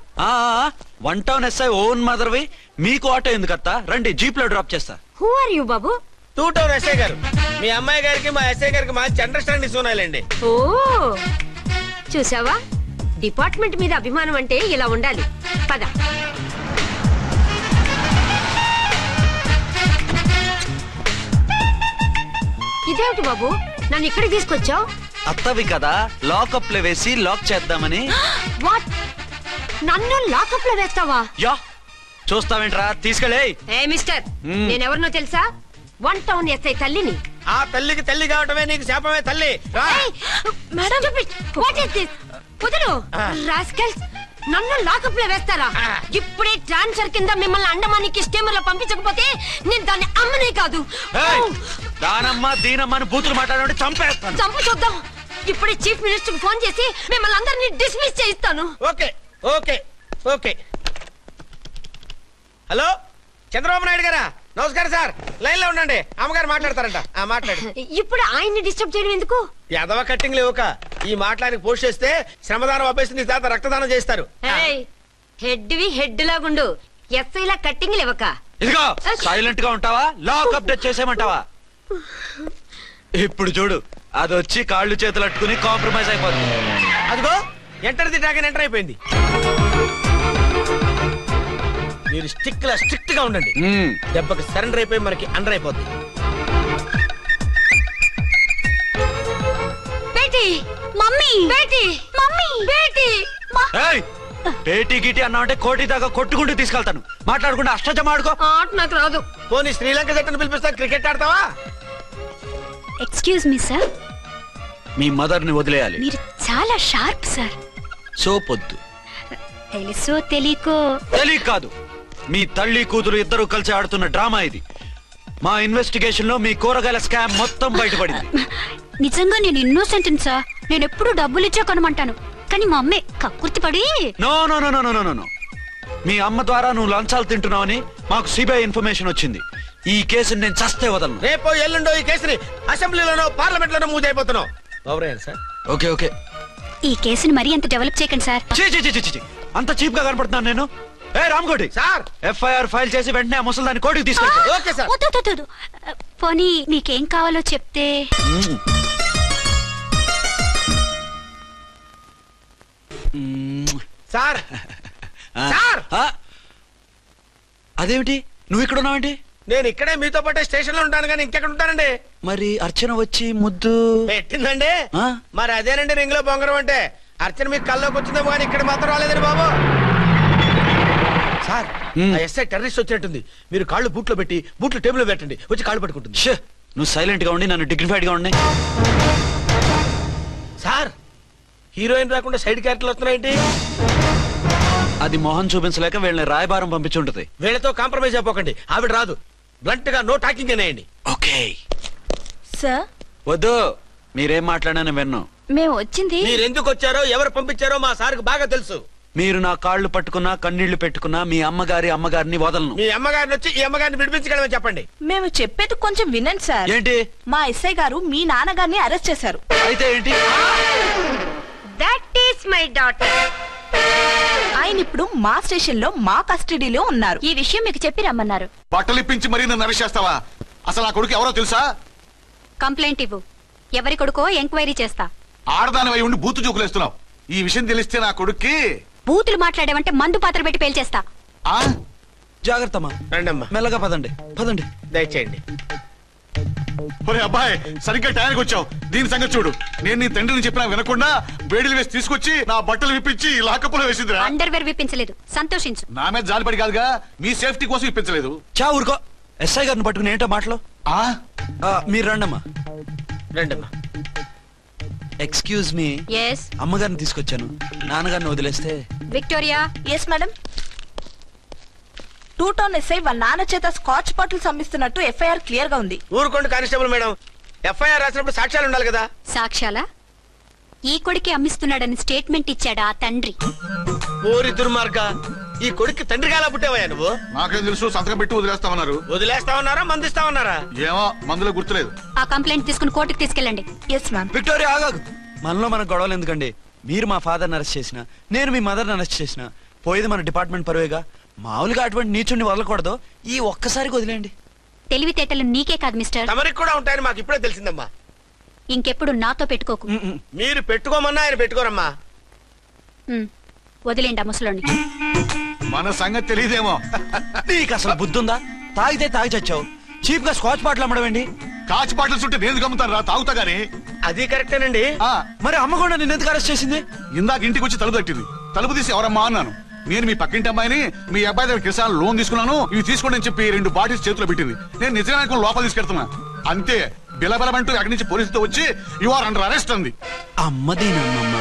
1 టౌన్ ఎస్ఐ ఓన్ మదర్వి, మీకు ఆటో ఎందుకత్తా? రండి, జీప్ లో డ్రాప్ చేస్తా. హూ ఆర్ యూ బాబు? 2 టౌన్ ఎస్ఐ గారు, మీ అమ్మాయి గారికి మా ఎస్ఐ గారికి మంచి అండర్స్టాండింగ్ ఉన్నాయండి. ఓ చూసావా, డిపార్ట్మెంట్ మీద అభిమానం అంటే ఇలా ఉండాలి. పద. ఇదేమిటి బాబు, నన్ను ఇక్కడికి తీసుకొచ్చావు? అత్తవి కదా, లాకప్ లో వేసి లాక్ చేద్దామని. వాట్, నన్ను లాకప్ లో వేస్తావా? యా, చూస్తావేంట్రా, తీసుకెళ్ళే. ఏ మిస్టర్, నేనెవరినో తెలుసా? 1 టౌన్ ఎస్ఐ తల్లిని. ఆ తల్లికి తల్లి కావటమే నీకు శాపమే తల్లి. కుదరు రాస్కల్స్, నన్ను లాకప్ లో వేస్తారా? ఇప్పుడే ట్రాన్స్ఫర్ కింద మిమ్మల్ని అండమానికి స్టీమర్ లో పంపించకపోతే నేను దాన్ని అమ్మనే కాదు, దానమ్మ దీనమ్మ బూతులు మాట్లాడే చంపేస్తాను. చంపు చూద్దాం. ఇప్పుడే చీఫ్ మినిస్టర్ కి ఫోన్ చేసి మిమ్మల్ని అందరినీ డిస్మిస్ చేయిస్తాను. Okay okay okay. Hello, Chandrababu Naidu గారా? నమస్కారం సార్, లైన్ లో ఉండండి, అమ్మగారు మాట్లాడతారంట. మాట్లాడు. ఇప్పుడు ఆయన్ని డిస్టర్బ్ చేయడం ఎందుకు? ఎదవ కట్టింగ్ లేవుక ఈ మాట్లాడికి పోస్ట్ చేస్తే శ్రమదానం అభ్యసి నీ తాత రక్తదానం చేస్తారు. హెడ్ లాగుండు, ఎస్ఐ లా కట్టింగ్ లేవక. ఇదిగో సైలెంట్ గా ఉంటావా, లాక్ అప్డేట్ చేసేయమంటావా? ఇప్పుడు చూడు, అది వచ్చి కాళ్ళు చేతులు అట్టుకుని కాంప్రమైజ్ అయిపోతుంది. అదిగో ఎంటర్ ది డ్రాగన్ ఎంటర్ అయిపోయింది. మీరు స్ట్రిక్ట్ గా ఉండండి, దెబ్బకి సరెండర్ అయిపోయి మనకి అండర్ అయిపోద్ది. బేటీ, మమ్మీ, బేటీ, మమ్మీ, బేటీ. పేటీ గిటి అన్నావంటే కోటి దాకా కొట్టుకుంటూ తీసుకెళ్తాను. మాట్లాడుకుంటే అష్టజమ ఆడుకో. ఆట నాకు రాదు. పోనీ శ్రీలంక జట్టును పిలిపిస్తా, క్రికెట్ ఆడతావా? ఎక్స్క్యూజ్ మీ సార్, మీ మదర్ ని వదిలేయాలి. మీరు చాలా షార్ప్ సార్. సోపొద్దు. తెలుసో తెలియకో. తెలియ కాదు, మీ తల్లి కూతురు ఇద్దరు కలిసి ఆడుతున్న డ్రామా ఇది. మా ఇన్వెస్టిగేషన్ లో మీ కూరగాయల స్కామ్ మొత్తం బయటపడింది. నిజంగా నేను ఇన్నోసెంట్ సార్, నేను ఎప్పుడు డబ్బులు ఇచ్చా కొనమంటాను, కానీ మా అమ్మే కక్కుర్తి పడి. No no no no no no, మీ అమ్మ ద్వారా నువ్వు లంచాలు తింటున్నావని మాకు సిబిఐ ఇన్ఫర్మేషన్ వచ్చింది. ఈ కేసుని నేను చస్తే వదలను. రేపో ఎల్లుండో ఈ కేసుని అసెంబ్లీలోనో పార్లమెంట్ లోనో మూవ్ అయిపోతున్నావు. ఓకే ఓకే, ఈ కేసుని మరీ అంత డెవలప్ చేయకండి సార్. అంత చీప్ గా కనపడుతున్నాను నేను? ఏ రామ్కోటి సార్, ఎఫ్ఐఆర్ ఫైల్ చేసి వెంటనే ఆ ముసలిదాన్ని కోర్టుకి తీసుకెళ్ళి. Okay sir. వద్దు, పోనీ మీకేం కావాలో చెప్తే. సార్ సార్, అదేమిటి నువ్వు ఇక్కడ ఉన్నావేంటి? నేను ఇక్కడే మీతో పాటే స్టేషన్ లో ఉంటాను, కానీ ఇంకెక్కడ ఉంటానండి? మరి అర్చన వచ్చి ముద్దు పెట్టిందండి. మరి అదేనండి రింగ్ లో బొంగరం అంటే. అర్చన మీకు కల్లోకి వచ్చిందేమో కానీ ఇక్కడ మాత్రం రాలేదండి బాబు. సార్, ఎస్ఐ టెర్రరిస్ట్ వచ్చినట్టుంది. మీరు కాళ్ళు బూట్లో పెట్టి బూట్లు టేబుల్ పెట్టండి, వచ్చి కాళ్ళు పట్టుకుంటుంది. నువ్వు సైలెంట్ గా ఉండి నన్ను డిగ్నిఫైడ్ గా ఉండి. సార్, హీరోయిన్ రాకుండా సైడ్ క్యారెక్టర్లు వస్తున్నాయేంటి? అది మొహం చూపించలేక వీళ్ళని రాయబారం పంపించుంటది. వీళ్ళతో కాంప్రమైజ్ అయిపోకండి, ఆవిడ రాదు. బ్లంట్ గా నో టాకింగ్ అనేయండి. Okay sir. వద్దు, మీరేం మాట్లాడానని విన్నాం. మేము వచ్చింది. మీరెందుకు వచ్చారో ఎవరు పంపించారో మా సార్కి బాగా తెలుసు. మీరు నా కాళ్ళు పట్టుకున్నా కన్నీళ్లు పెట్టుకున్నా మీ అమ్మగారిని వదలను. మీ అమ్మగారిని వచ్చి ఈ అమ్మగారిని విడిపించగలమని చెప్పండి. మేము చెప్పేది కొంచెం వినండి సార్. ఏంటి? మా ఎస్ఐ గారు మీ నాన్నగారిని అరెస్ట్ చేశారు. అయితే ఏంటి? That is my daughter. ఆయన ఇప్పుడు మా స్టేషన్ లో మా కస్టడీలో ఉన్నారు. ఈ విషయం మీకు చెప్పి రమ్మన్నారు. బట్టలు ఇప్పించి మరీ నన్ను అరెస్ట్ చేస్తావా? అసలు ఆ కొడుకు ఎవరో తెలుసా? కంప్లైంట్ ఇవ్వు. ఎవరి కొడుకో ఎంక్వైరీ చేస్తా. ఆడదానివై ఉండి బూతు చూకులేస్తున్నావు. ఈ విషయం తెలిస్తే నా కొడుక్కి బూతులు మాట్లాడేవంటే మందు పాత్ర పెట్టి పేల్చేస్తా. జాగ్రత్తమ్మా. రండమ్మా. మెల్లగా పదండి. దయచేయండి. ఒరే అబ్బాయి, సరిగ్గా టయానికి వచ్చావు. దీని సంగతి చూడు. నేను నీ తండ్రిని చెప్పినా వినకుండా వేడిలు వేసి తీసుకొచ్చి నా బట్టలు విప్పించి లాకప్పులో వేసిందిరా. అండర్వేర్ విప్పించలేదు, సంతోషించు. నా మీద జాలిపడి కాదుగా, మీ సేఫ్టీ కోసం ఇప్పించలేదు. చా ఊరుకో. ఎస్ఐ గారిని పట్టుకుని ఏంటో మాటలు. మీరు రండమ్మా. Excuse me. ఎస్. అమ్మగారిని తీసుకొచ్చాను. నాన్నగారిని వదిలేస్తే. Victoria. Yes madam. 2 town SI వాళ్ళ నాన్న చేత స్కాచ్ బాటిల్స్ అమ్మిస్తున్నట్టు ఎఫ్ఐఆర్ క్లియర్ గా ఉంది. ఊరుకోండి కానిస్టేబుల్ మేడం. ఎఫ్ఐఆర్ రాసినప్పుడు సాక్ష్యాలు ఉండాలి కదా. సాక్ష్యాలా? ఈ కొడుకే అమ్మిస్తున్నాడని స్టేట్మెంట్ ఇచ్చాడా ఆ తండ్రి? ఓరి దుర్మార్గ, ఈ కొడుక్కి తండ్రిగా ఎలా పుట్టావయ్యా నువ్వు? నాకేం తెలుసు, సంతకం పెట్టి వదిలేస్తామన్నారు. వదిలేస్తామన్నారా మందిస్తామన్నారా? ఏమో, మందులో గుర్తులేదు. ఆ కంప్లైంట్ తీసుకుని కోర్టుకు తీసుకెళ్ళండి. Yes ma'am. విక్టోరియా ఆగాగు. మనలో మన గొడవలు ఎందుకండి? మీరు మా ఫాదర్ని అరెస్ట్ చేసిన, నేను మీ మదర్ని అరెస్ట్ చేసిన, పోయేది మన డిపార్ట్మెంట్ పరువేగా. మామూలుగా అటువంటి నీచుడిని వదలకూడదు. ఈ ఒక్కసారికి వదిలేండి. తెలివితేటలు నీకే కాదు మిస్టర్, తమరికి కూడా ఉంటాయని మాకు ఇప్పుడే తెలిసిందమ్మా. ఇంకెప్పుడు నాతో పెట్టుకోకు. మీరు పెట్టుకోమన్నా ఆయన పెట్టుకోరమ్మా. వదిలేండి ఆ ముసలోని. మన సంగతి తెలియదేమో. నీకు అసలు బుద్ధుందా? తాగితే తాగి చచ్చావు. చీప్ గా స్కాచ్ బాటిల్ అమ్మడమేంటి? కాచి బాటిల్స్ ఉంటే నేను గమ్ముతాను రా, తాగుతా గానీ. అది కరెక్టేనండి. మరి అమ్మ కూడా నిన్ను ఎందుకు అరెస్ట్ చేసింది? ఇందాక ఇంటికి వచ్చి తలుపు తట్టింది. తలుపు తీసి ఎవరమ్మా అన్నాను. నేను మీ పక్కింటి అమ్మాయిని, మీ అబ్బాయి దగ్గర కిసాన్ లోన్ తీసుకున్నాను, ఇవి తీసుకోండి అని చెప్పి 2 బాటిల్స్ చేతిలో పెట్టింది. నేను నిజంగా లోపల తీసుకెళ్తున్నా. అంతే, బిలబలమంటూ అక్కడి నుంచి పోలీసుతో వచ్చి యు ఆర్ అండర్ అరెస్ట్ అంది. అమ్మదేనమ్మమ్మ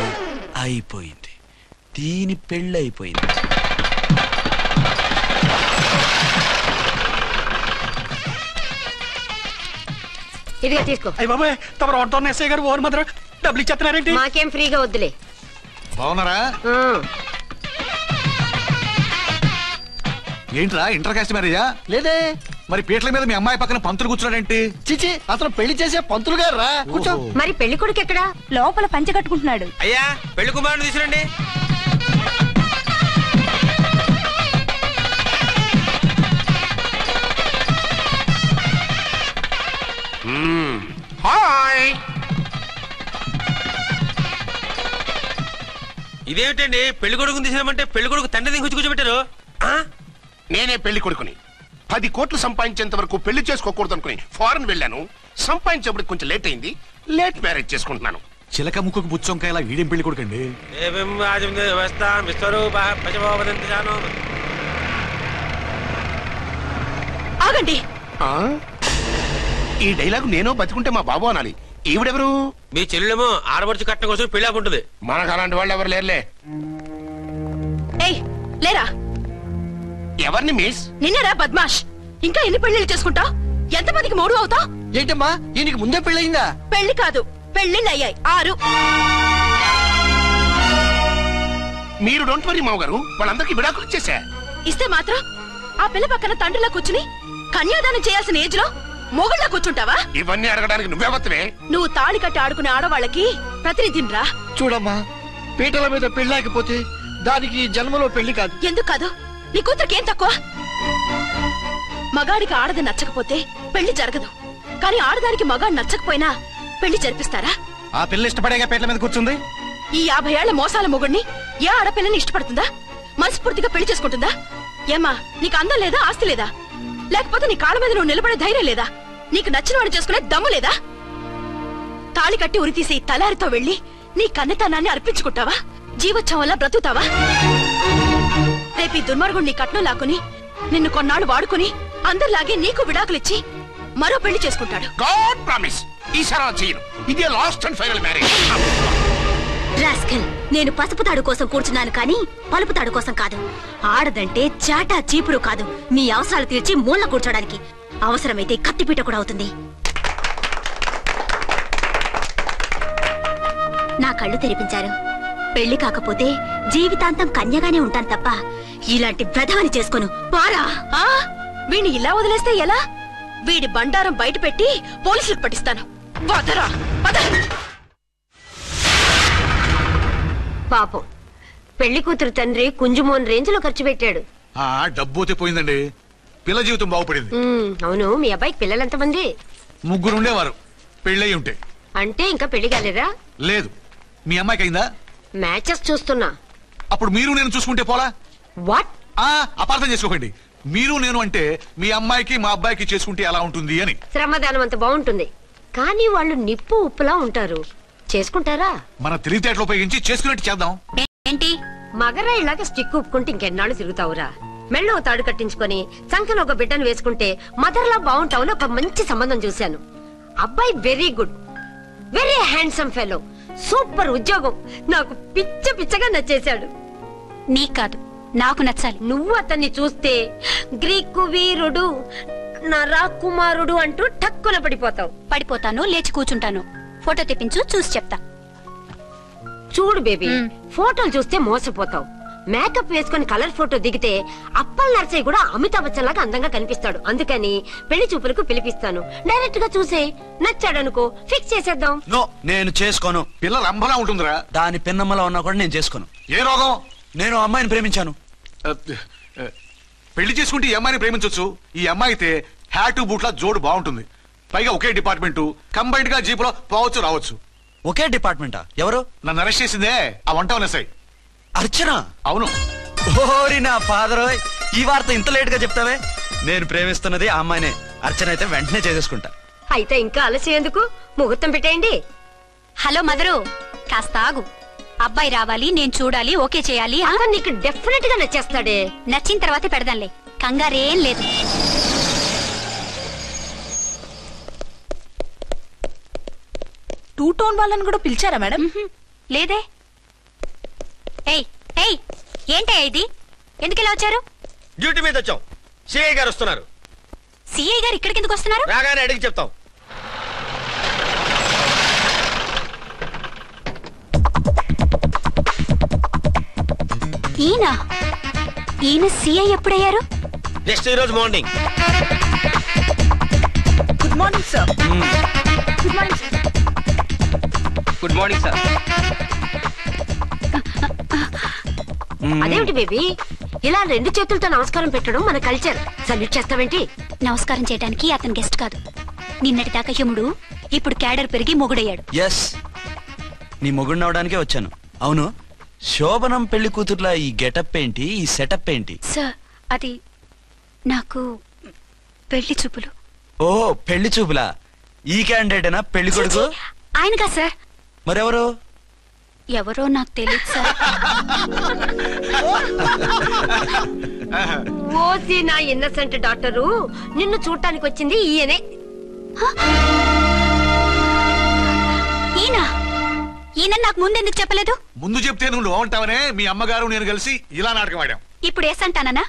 అయిపోయింది. దీని పెళ్ళి అయిపోయింది. ఇదిగా తీసుకో. అయ్య బాబాయ్, తమ రోడ్తో ఎస్ఐ గారు ఓన్ మాత్రం డబ్బులు ఇచ్చేస్తున్నారేంటి? మాకేం ఫ్రీగా వద్దులే. బాగున్నారా? ఏంట్రా ఇంటర్ కాస్ట్ మ్యారేజా? లేదే. మరి పీటల మీద మీ అమ్మాయి పక్కన పంతులు కూర్చున్నాడేంటి? చిచి, అతను పెళ్లి చేసే పంతులు గారు రా. కూర్చో. మరి పెళ్లి కొడుకు ఎక్కడా? లోపల పంచె కట్టుకుంటున్నాడు. అయ్యా, పెళ్లి కుమారుని తీసుకురండి. హాయ్. ఇదేమిటండి, పెళ్లి కొడుకుని తీసినామంటే పెళ్లి కొడుకు తండ్రి దిగి కూర్చోబెట్టారు. నేనే పెళ్లి కొడుకుని. 10 కోట్లు సంపాదించేంత వరకు పెళ్లి చేసుకోకూడదు అనుకుని ఫారెన్ వెళ్ళాను. సంపాదించేప్పుడు కొంచెం లేట్ అయింది. లేట్ మ్యారేజ్ చేసుకుంటున్నాను. చిలక ముక్కుకు బుచ్చొంకాయలా వీడేం పెళ్లి కొడుకండి? ఆగండి. ఈ డైలాగ్ నేను బతుకుంటే మా బాబు అనాలి. ఈవిడెవరు? మీ చెల్లెమో ఆడబడుచు కట్టడం కోసం పెళ్లి ఆకుంటుంది. మనకు అలాంటి వాళ్ళు ఎవరు లేరులే. ఏయ్, లేరా. ఎవరిని మిస్? నిన్నరా బద్మాష్. ఇంకా ఎన్ని పెళ్లిళ్ళు చేసుకుంటావు? ఎంతమందికి మూడు అవుతావు? ఏంటమ్మా, ఈయనకి ముందే పెళ్ళయిందా? పెళ్లి కాదు, పెళ్లిళ్ళు అయ్యాయి 6. మీరు డోంట్ వరీ మావ గారు, వాళ్ళందరికీ విడాకులు ఇచ్చేసా. ఇస్తే మాత్రం ఆ పిల్ల పక్కన తండ్రిలా కూర్చుని కన్యాదానం చేయాల్సిన ఏజ్ లో మొగుళ్ళ కూర్చుంటావా? ఇవన్నీ అడగడానికి నువ్వే వత్తవే. నువ్వు తాళి కట్టి ఆడుకునే ఆడవాళ్ళకి ప్రతినిధిరా. చూడమ్మా, పీటల మీద పెళ్ళాకపోతే దానికి జన్మలో పెళ్లి కాదు. ఎందుకు కాదు? నీ కూతురికేం తక్కువ? మగాడికి ఆడది నచ్చకపోతే పెళ్లి జరగదు. కానీ ఆడదానికి మగాడు నచ్చకపోయినా పెళ్లి జరిపిస్తారా? ఆ పిల్ల ఇష్టపడేగా పీటల మీద కూర్చుంది. ఈ 50 ఏళ్ల మోసాల మొగుడిని ఏ ఆడపిల్లని ఇష్టపడుతుందా? మనస్ఫూర్తిగా పెళ్లి చేసుకుంటుందా? ఏమ్మా, నీకు అందం లేదా, ఆస్తి లేదా? లేకపోతే నీ కాళ్ళ మీద నువ్వు నిలబడే ధైర్యం లేదా? నీకు నచ్చిన వాడు చేసుకునే దమ్ము లేదా? తాళి కట్టి ఉరితీసే ఈ తలారితో వెళ్లి నీ కన్నెతనాన్ని అర్పించుకుంటావా? జీవోత్సవంలా బ్రతుకుతావా? రేపు ఈ దుర్మార్గుడు నీ కట్నం లాక్కుని నిన్ను కొన్నాళ్ళు వాడుకుని అందరిలాగే నీకు విడాకులిచ్చి మరో పెళ్లి చేసుకుంటాడు. గాడ్ ప్రామిస్, ఈసారి చేయను. ఇదే last and final marriage. Rascal, నేను పసుపు తాడు కోసం కూర్చున్నాను కానీ పలుపు తాడు కోసం కాదు. ఆడదంటే చాటా చీపురు కాదు, నీ అవసరాలు తీర్చి మూల కూర్చోడానికి. అవసరమైతే కత్తిపీట కూడా అవుతుంది. నా కళ్ళు తెరిపించారు. పెళ్లి కాకపోతే జీవితాంతం కన్యగానే ఉంటాను తప్ప ఇలాంటి వ్రతమని చేసుకోను. పారా వీడిని ఇలా వదిలేస్తే ఎలా? వీడి బండారం బయట పెట్టి పోలీసులకు పట్టిస్తాను. వదరా, వద. పాపం పెళ్లి కూతురు తండ్రి కుంజుమోన్ రేంజ్ లో ఖర్చు పెట్టాడు. డబ్బు పోయిందండి, పిల్ల జీవితం బాగుపడింది. అవును, మీ అబ్బాయికి పిల్లలెంతమంది? 3 ఉండేవారు, పెళ్ళయి ఉంటే. అంటే ఇంకా పెళ్లి కాలేదా? లేదు. మీ అమ్మాయికి అయిందా? మ్యాచెస్ చూస్తున్నా. అప్పుడు మీరు నేను చూసుకుంటే పోలా? వాట్? అపార్థం చేసుకోకండి. మీరు నేను అంటే మీ అమ్మాయికి మా అబ్బాయికి చేసుకుంటే ఎలా ఉంటుంది అని. శ్రమదానం అంత బాగుంటుంది, కానీ వాళ్ళు నిప్పు ఉప్పులా ఉంటారు. చేసుకుంటారా? మన తెలివితేటలు ఉపయోగించి చేసుకునేట్టు చేద్దాం. ఏంటి మగరా ఇలాగ స్టిక్ ఉప్పుకుంటే ఇంకెన్నాళ్ళు తిరుగుతావురా? మెళ్ళో తాడు కట్టించుకొని సంఖ్యలో ఒక బిడ్డను వేసుకుంటే మదర్లా బాగుంటావుని ఒక మంచి సంబంధం చూశాను. అబ్బాయి very good, very handsome fellow, super ఉద్యోగం. నాకు పిచ్చగా నచ్చేశాడు. నీకు కాదు, నాకు నచ్చాలి. నువ్వు అతన్ని చూస్తే గ్రీకు వీరుడు, నా రాకుమారుడు అంటూ టక్కున పడిపోతావు. పడిపోతాను, లేచి కూర్చుంటాను. ఫోటో తెప్పించు, చూసి చెప్తా. చూడు బేబీ, ఫోటోలు చూస్తే మోసపోతావు. మేకప్ వేసుకుని కలర్ ఫోటో దిగితే అప్పల్ నర్సయ్య కూడా అమితాబ్ బచ్చన్ లాగా అందంగా కనిపిస్తాడు. అందుకని పెళ్లి చూపులకు పిలిపిస్తాను. డైరెక్ట్ గా చూసే నచ్చాడనుకో ఫిక్స్ చేసేద్దాం. నో, నేను చేసుకోను. పిల్ల రంభలా ఉంటుందిరా. దాని పిన్నమ్మలా ఉన్నా కూడా నేను చేసుకోను. ఏ రోగం? నేను అమ్మాయిని ప్రేమించాను. పెళ్లి చేసుకుంటే ఈ అమ్మాయిని ప్రేమించొచ్చు. ఈ అమ్మాయి అయితే హ్యాటు బూట్ల జోడు బాగుంటుంది. పైగా ఒకే డిపార్ట్మెంట్, కంబైన్డ్ గా జీపులో పోవచ్చు రావచ్చు. ఒకే డిపార్ట్మెంటా? ఎవరు? నన్ను అరెస్ట్ చేసిందే ఆ వంట ఎస్ఐ అర్చన. అవును. ఓరి నా ఫాదర్, ఈ వార్త ఇంత లేట్ గా చెప్తావే? నేను ప్రేమిస్తున్నది ఆ అమ్మాయినే. అర్చన అయితే వెంటనే చేసేసుకుంటా. అయితే ఇంకా ఆలస్యం ఎందుకు? ముహూర్తం పెట్టేయండి. హలో మదరు, కాస్త ఆగు. అబ్బాయి రావాలి, నేను చూడాలి, ఓకే చేయాలి. అతను నీకు డెఫినెట్ గా నచ్చేస్తాడే. నచ్చిన తర్వాత పెడదాంలే, కంగారేం లేదు. టూ టోన్ వాళ్ళని కూడా పిలిచారా మేడం? లేదే. ఏయ్ ఏయ్, ఏంటయ్యా ఇది? ఎందుకు ఇలా వచ్చారు? డ్యూటీ మీద వచ్చాం. సిఐ గారు వస్తున్నారు. సిఐ గారు ఇక్కడికి ఎందుకు వస్తున్నారు? రాగానే అడిగి చెప్తాం. ఈయన సిఐ ఎప్పుడయ్యారు? జస్ట్ ఈ రోజు morning. Good morning sir. Good morning sir. Good morning sir. అదేమిటి బేబీ, ఇలా 2 చేతులతో నమస్కారం పెట్టడం మన కల్చర్. సల్యూట్ చేస్తావేంటి? నమస్కారం చేయడానికి అతను గెస్ట్ కాదు. నిన్నటి దాకా యముడు, ఇప్పుడు క్యాడర్ పెరిగి మొగుడయ్యాడు. ఎస్, నీ మొగుడిని అవడానికే వచ్చాను. అవును, శోభనం పెళ్లి కూతుర్లా ఈ గెటప్ ఏంటి, ఈ సెటప్ ఏంటి? సార్, అది నాకు పెళ్లి చూపులు. ఓ, పెళ్లి చూపులా? ఈ క్యాండిడేటేనా పెళ్లి కొడుకు? ఆయనగా సార్. మరెవరు? ఎవరో నాకు తెలియదు సార్. ఓసి నా ఇన్నసెంట్ డాక్టరు, నిన్ను చూడటానికి వచ్చింది ఈయనే. ఈయన నాకు ముందెందుకు చెప్పలేదు? ముందు చెప్తే నువ్వు బాగుంటావనే మీ అమ్మగారు నేను కలిసి ఇలా నాటకం ఆడాం. ఇప్పుడు ఎస్ అంటానా?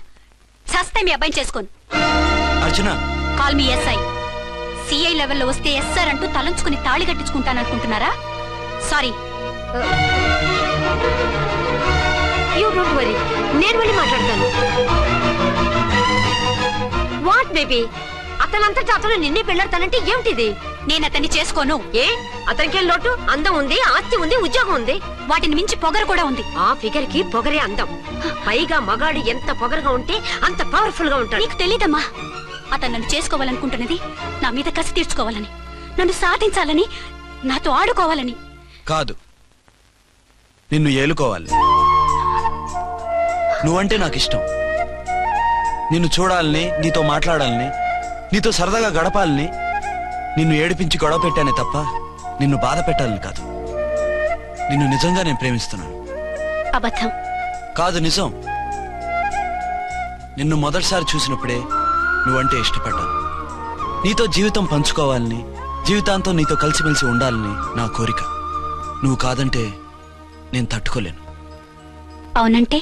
సస్తే మీ అబ్బాయిని చేసుకోను. అర్చన, కాల్ మీ ఎస్ఐ. సిఐ లెవెల్లో వస్తే ఎస్ఆర్ అంటూ తలంచుకుని తాళి కట్టించుకుంటాననుకుంటున్నారా? సారీ. యూ డోంట్ వరీ, నేను వెళ్ళి మాట్లాడతాను. వాట్ బేబీ, అతనంతటా అతను నిన్నే పెళ్ళాడతానంటే ఏమిటిది? నేను అతన్ని చేసుకోను. ఏ, అతనికేం లోటు? అందం ఉంది, ఆస్తి ఉంది, ఉద్యోగం ఉంది. వాటిని మించి పొగరు కూడా ఉంది. ఆ ఫిగర్ కి పొగరే అందం. పైగా మగాడు ఎంత పొగరుగా ఉంటే అంత పవర్ఫుల్ గా ఉంటాడు. నీకు తెలీదమ్మా, అతను నన్ను చేసుకోవాలనుకుంటున్నది నా మీద కసి తీర్చుకోవాలని, నన్ను సాధించాలని, నాతో ఆడుకోవాలని కాదు, నిన్ను ఏలుకోవాలి. నువ్వంటే నాకు ఇష్టం. నిన్ను చూడాలని, నీతో మాట్లాడాలని, నీతో సరదాగా గడపాలని, నిన్ను ఏడిపించి గొడవ పెట్టానే తప్ప నిన్ను బాధ పెట్టాలని కాదు. నిన్ను నిజంగా నేను ప్రేమిస్తున్నాను. అబద్ధం కాదు, నిజం. నిన్ను మొదటిసారి చూసినప్పుడే నువ్వంటే ఇష్టపడ్డాను. నీతో జీవితం పంచుకోవాలని, జీవితాంతం నీతో కలిసిమెలిసి ఉండాలని నా కోరిక. నువ్వు కాదంటే నేను తట్టుకోలేను. అవునంటే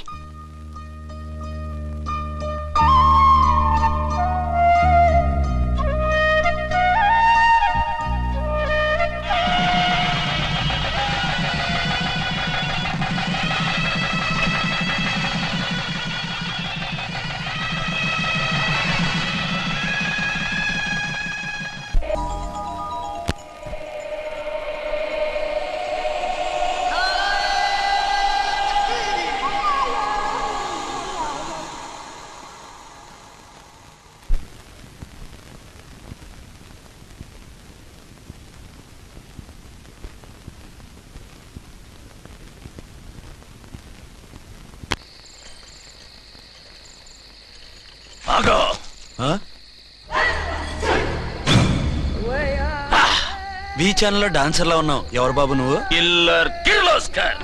ఛానల్లో డాన్సర్ లా ఉన్నావు. ఎవరు బాబు నువ్వు? కిల్లర్ కిర్లోస్కర్.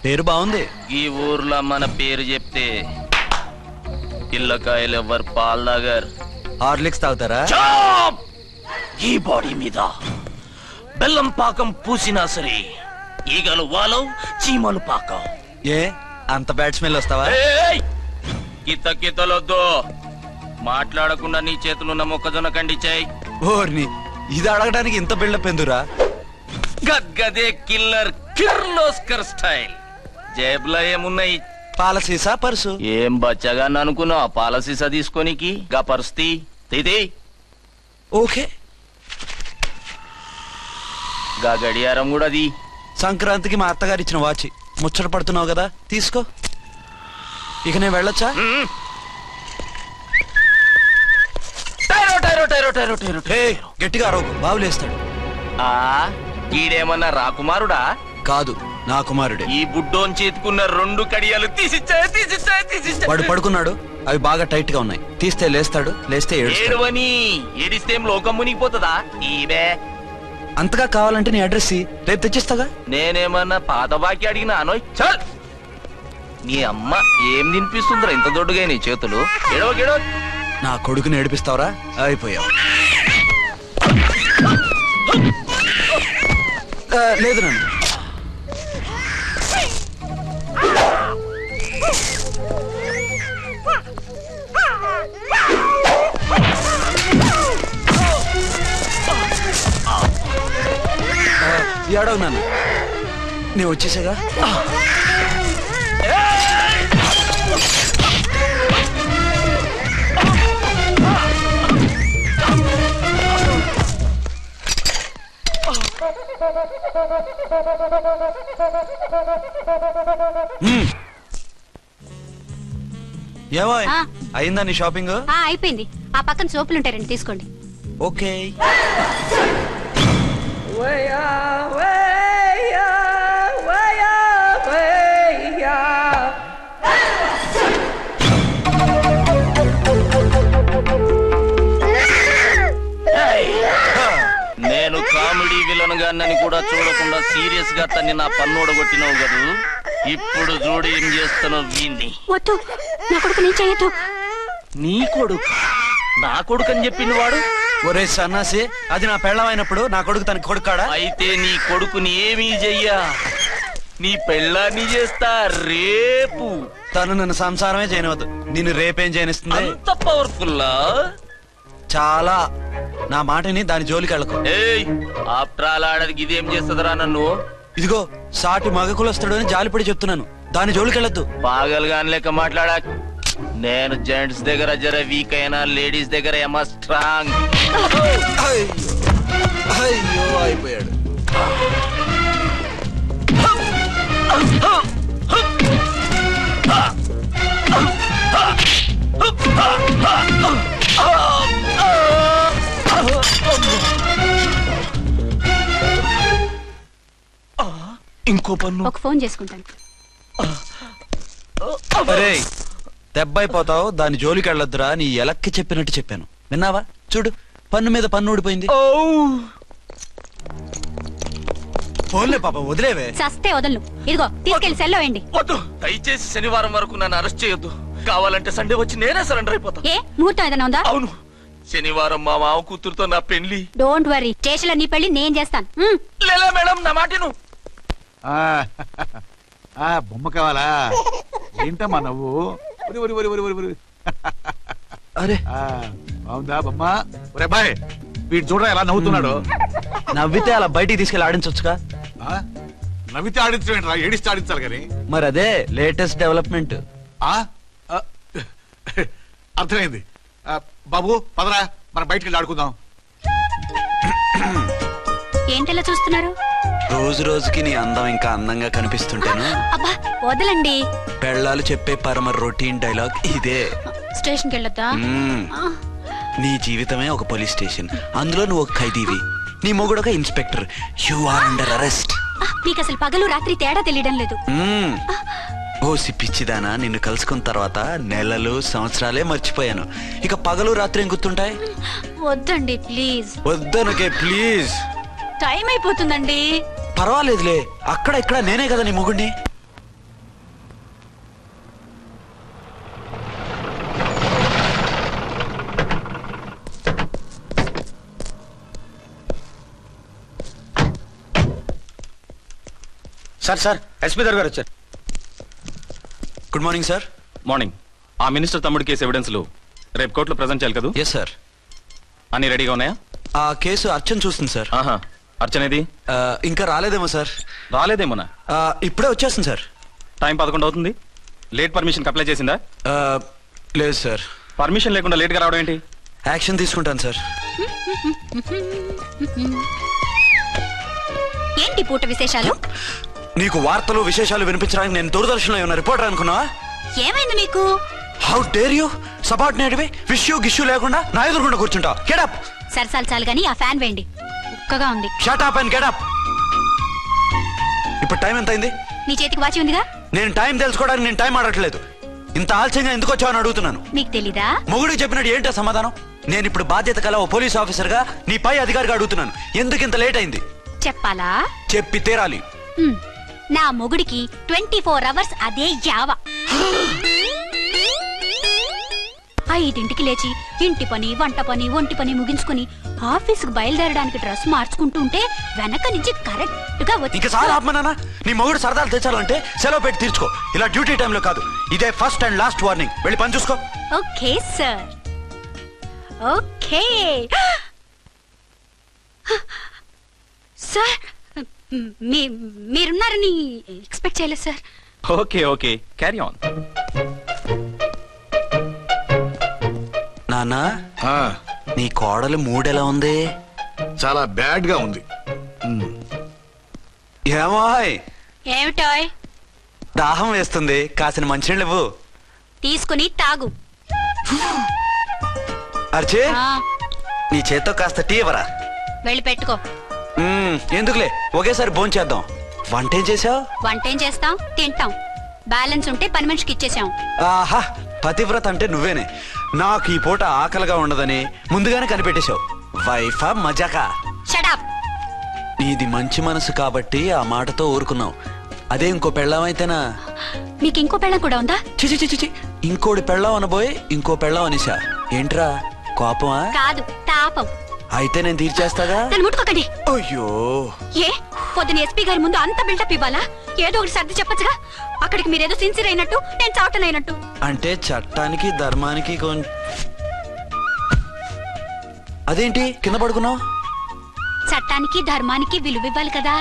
పేరు బాగుంది. ఈ ఊర్లో మన పేరు చెప్తే పిల్లకాయలు ఎవరు పాలు తాగారు. హార్లిక్స్ తాగుతారా? ఈ బాడీ మీద బెల్లం పాకం పూసినా సరే ఈగలు వాలవు, చీమలు పాకం. ఏ అంత బ్యాడ్ స్మెల్ వస్తావా? కిత కితలొద్దు. మాట్లాడకుండా నీ చేతులున్న మొక్కజొన్న కండిచాయి. ఓర్ని, ఇది అడగడానికి ఇంత బిల్డప్ ఎందురా? గద్గదే కిల్లర్ కిర్లోస్కర్ స్టైల్. జేబులో ఏమున్నాయి? పాలసీసా పర్సు? ఏం బచ్చగా అనుకున్నావు? పాలసీసా తీసుకోనికి గా పరిస్థితి తీది. ఓకే, గా గడియారం కూడా అది. సంక్రాంతికి మా అత్తగారు ఇచ్చిన వాచ్. ముచ్చట పడుతున్నావు కదా, తీసుకో. ఇక నేను వెళ్ళొచ్చా? గట్టిగా అరవకు, బావులేస్తాడు. ఈడేమన్నా రాకుమారుడా? కాదు, నా కుమారుడే. ఈ బుడ్డోన్ చేతుకున్న 2 కడియాలు తీసిచ్చా. వాడు పడుకున్నాడు, అవి బాగా టైట్ గా ఉన్నాయి. తీస్తే లేస్తాడు, లేస్తే ఏడవని. ఏడిస్తే లోకం మునిగిపోతుందా? ఈబే అంతగా కావాలంటే నీ అడ్రస్ రేపు తెచ్చిస్తాగా. నేనేమన్నా పాత బాకి అడిగినా అనోయ్. చల్, నీ అమ్మ ఏం తినిపిస్తుందిరా ఇంత దొడ్డుగా నీ చేతులు? ఎడవ నా కొడుకుని ఏడిపిస్తావరా? అయిపోయావు. లేదు నన్ను. ఏడవు నాన్న, నేను వచ్చేసాగా. ఏమో అయిందా నీ షాపింగ్? అయిపోయింది. ఆ పక్కన సోపులుంటాయి, రండి తీసుకోండి. ఓకే. నేను కామెడీ విలన్ గాన్నని కూడా చూడకుండా సీరియస్ గా తన్ని నా పన్నోడ కొట్టినావు కదా. ఇప్పుడు చూడు ఏం చేస్తున్నావు వీణ్ణి. వద్దు, నా కొడుకు నేను చేయొద్దు. నీ కొడుకు? నా కొడుకు అని చెప్పింది వాడు. ఒరే సన్నాసి, అది నా పెళ్ళమైనప్పుడు నా కొడుకు తన కొడుకాడా? అయితే నీ కొడుకుని ఏమీ చెయ్యా, నీ పెళ్ళాన్ని చేస్తా రేపు. తను నన్ను సంసారమే చేయనవద్దు, నిన్ను రేపేం చేయనిస్తుంది? అంత పవర్ఫుల్లా? చాలా. నా మాటని దాని జోలికి వెళ్ళకు. ఆఫ్టర్ ఆల్ ఆడదికి ఇదేం చేస్తుందిరా నన్ను? ఇదిగో సాటి మగకులు వస్తాడు అని జాలిపడి చెప్తున్నాను, దాని జోలికి వెళ్ళొద్దు. పాగలుగాని లెక్క మాట్లాడా. నేను జెంట్స్ దగ్గర జర వీక్ అయినా లేడీస్ దగ్గర ఏమో స్ట్రాంగ్. అయ్యో అయిపోయాడు. ఇంకో పన్ను. ఒక ఫోన్ చేసుకుంటాను. అరే దెబ్బైపోతావు, దాని జోలికి వెళ్ళొద్దురా. నీ ఎలక్కి చెప్పినట్టు చెప్పాను, విన్నావా? చూడు, పన్ను మీద పన్ను ఊడిపోయింది. ఫోన్లే పాప, వదిలేవే. చస్తే వదలను. ఇదిగో తీసుకెళ్లి సెల్లో వేయండి. వద్దు, దయచేసి శనివారం వరకు నన్ను అరెస్ట్ చేయొద్దు. కావాలంటే సండే వచ్చి నేనే సరెండర్ అయిపోతా. ఏ ముహూర్తం ఏదైనా ఉందా? అవును, శనివారం మా మామ కూతురుతో నా పెళ్లి. డోంట్ వరీ, స్టేషన్ లో నీ పెళ్లి నేను చేస్తాను. లేలా మేడం, నా మాటను. బొమ్మ కావాలా? ఏంటమ్మా నవ్వు? అరే బాగుందా బొమ్మ? ఒరే బాయ్, వీడు చూడరా ఎలా నవ్వుతున్నాడు. నవ్వితే అలా బయటికి తీసుకెళ్ళి ఆడించొచ్చుగా. నవ్వితే ఆడించడం, ఏడిస్తే ఆడించాలి కానీ. మరి అదే లేటెస్ట్ డెవలప్మెంట్. అర్థమైంది. బాబు పదరా, మనం బయటికి వెళ్ళి ఆడుకుందాం. ఏంటలా చూస్తున్నారు? రోజు రోజుకి నీ అందం ఇంకా అందంగా కనిపిస్తుంటాను. అబ్బా వదలండి. పెళ్ళాలు చెప్పే పరమ రొటీన్ డైలాగ్ ఇదే. స్టేషన్కి వెళ్ళొద్దా? నీ జీవితమే ఒక పోలీస్ స్టేషన్, అందులో నువ్వు ఒక ఖైదీవి, నీ మొగుడు ఒక inspector. You are under arrest. మీకు అసలు పగలు రాత్రి తేడా తెలియడం లేదు. ఓ సిప్పిచ్చిదానా, నిన్ను కలుసుకున్న తర్వాత నెలలు సంవత్సరాలే మర్చిపోయాను. ఇక పగలు రాత్రి ఏం గుర్తుంటాయి? వద్దండి ప్లీజ్. వద్దనకే ప్లీజ్. టైం అయిపోతుందండి. పర్వాలేదులే, అక్కడ ఇక్కడ నేనే కదా నీ మొగుడిని. సార్ ఎస్పీ గారు వచ్చారు. Good morning sir. మార్నింగ్. ఆ మినిస్టర్ తమ్ముడి కేసు ఎవిడెన్స్లు రేపు కోర్టులో ప్రజెంట్ చేయాలి కదా? Yes sir. అన్ని రెడీగా ఉన్నాయా? ఆ కేసు అర్చన చూస్తుంది సార్. ఆహా, అర్చనేది? ఇంకా రాలేదేమో సార్. రాలేదేమోనా? ఇప్పుడే వచ్చేస్తుంది సార్. టైం 11 అవుతుంది. లేట్ పర్మిషన్ అప్లై చేసిందా? లేదు సార్. పర్మిషన్ లేకుండా లేట్గా రావడం ఏంటి? యాక్షన్ తీసుకుంటాను సార్. ఏంటి పూట విశేషాలు? నీకు వార్తలు విశేషాలు వినిపించడానికి నేను దూరదర్శన్లో ఉన్న రిపోర్టర్ అనుకున్నావా? ఏమైంది మీకు? హౌ డేర్ యూ సబార్డినేట్వి విష్యూ గిష్యూ లేకుండా నా ఎదురుకుండా కూర్చుంటావు? Get up. సరసాలు చాలు గానీ ఆ ఫ్యాన్ వేయండి, ఉక్కగా ఉంది. Shut up and get up. ఇప్పుడు టైం ఎంత అయింది? నీ చేతికి వాచి ఉందిగా. నేను టైం తెలుసుకోవడానికి నేను టైం ఆడట్లేదు. ఇంత ఆలస్యంగా ఎందుకు వచ్చావని అడుగుతున్నాను. మీకు తెలీదా? మొగుడికి చెప్పినట్టు ఏంటో సమాధానం? నేను ఇప్పుడు బాధ్యత కల ఓ పోలీస్ ఆఫీసర్ గా నీ పై అధికారిగా అడుగుతున్నాను, ఎందుకు ఇంత లేట్ అయింది? చెప్పాలా? చెప్పి తీరాలి. నా మొగుడికి 24 hours అదే యావ. 5ంటికి లేచి ఇంటి పని, వంట పని, ఒంటి పని ముగించుకుని ఆఫీసుకు బయలుదేరడానికి డ్రెస్ మార్చుకుంటూ ఉంటే వెనక నుంచి కరెక్ట్ గా వచ్చి. ఇంకా సార్ ఆత్మనానా, నీ మొగుడు సరదాలు తెచ్చాలంటే సెలవు పెట్టి తీర్చుకో. ఇలా డ్యూటీ టైంలో కాదు. ఇదే ఫస్ట్ అండ్ లాస్ట్ వార్నింగ్. వెళ్ళి పని చూసుకో. Okay sir, okay sir. మీరున్నారని ఎక్స్పెక్ట్ చేయలేదు సార్. Okay okay, carry on. నానా, నీ కోడలు మూడెలా ఉంది? చాలా బ్యాడ్ గా ఉంది. ఏమాయ్? ఏమిటాయ్? దాహం వేస్తుంది, కాసిన మంచినీళ్ళు ఇవ్వు. తీసుకుని తాగు. అర్చే, నీ చేత్తో కాస్త టీ ఇవ్వరా. వెళ్ళి పెట్టుకో. ఎందుకులే, ఒకేసారి భోంచేద్దాం. వంటేం చేసావు? వంటేం చేస్తాం, తింటాం. బ్యాలెన్స్ ఉంటే పని మనిషికి ఇచ్చేసాం. ఆహా, పతివ్రత అంటే నువ్వేనే. నాకు ఈ పూట ఆకలిగా ఉండదని ముందుగానే కనిపెట్టేశావు. వైఫా మజాకా? Shut up. నీది మంచి మనసు కాబట్టి ఆ మాటతో ఊరుకున్నావు. అదే ఇంకో పెళ్ళం అయితేనా? మీకు ఇంకో పెళ్ళం కూడా ఉందా? చిచి చిచి, ఇంకోటి పెళ్ళం అనబోయి ఇంకో పెళ్ళం అనిసా. ఏంట్రా, కోపమా? కాదు, తాపం. అయితే నేను తీర్చేస్తాగా. నన్ను ముట్టుకోకండి. అయ్యో, ఏ పొద్దున ఎస్పీ గారి ముందు అంత బిల్డప్ ఇవ్వాలా? ఏదో ఒకటి సర్ది చెప్పచ్చుగా. అక్కడికి మీరేదో సిన్సియర్ అయినట్టు, నేను చావటం అయినట్టు. అంటే చట్టానికి ధర్మానికి కొంచెం. అదేంటి కింద పడుకున్నావు? చట్టానికి ధర్మానికి విలువ ఇవ్వాలి కదా.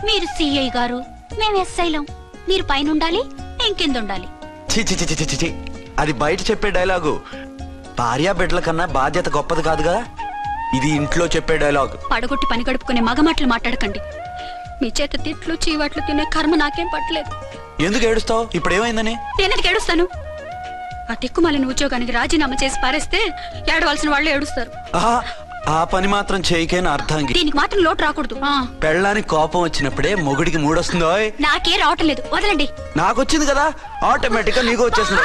మీరు సిఐ గారు, మేము ఎస్ఐలం. మీరు పైన ఉండాలి, నేను కింద ఉండాలి. చిచి చిచి చిచి, అది బయట చెప్పే డైలాగు. భార్యా బిడ్డల కన్నా బాధ్యత గొప్పది కాదుగా. ఇది ఇంట్లో చెప్పే డైలాగ్. పడగొట్టి పని గడుపుకునే మగమాటలు మాట్లాడకండి. మీ చేత తిట్లు చీవాట్లు తినే కర్మ నాకేం పట్టలేదు. ఎందుకు ఏడుస్తావు? ఇప్పుడు ఏమైందని? నేనెందుకు ఏడుస్తాను? ఆ తిక్కుమాలిన ఉద్యోగానికి రాజీనామా చేసి పారేస్తే ఏడవలసిన వాళ్ళు ఏడుస్తారు. ఆ పని మాత్రం చేయకేన అర్థంగి. దీనికి మాత్రం లోటు రాకూడదు. పెళ్ళానికి కోపం వచ్చినప్పుడే మొగుడికి మూడొస్తుందో. నాకే రావటం లేదు, వదలండి. నాకొచ్చింది కదా, ఆటోమేటిక్ గా నీకు వచ్చేసింది.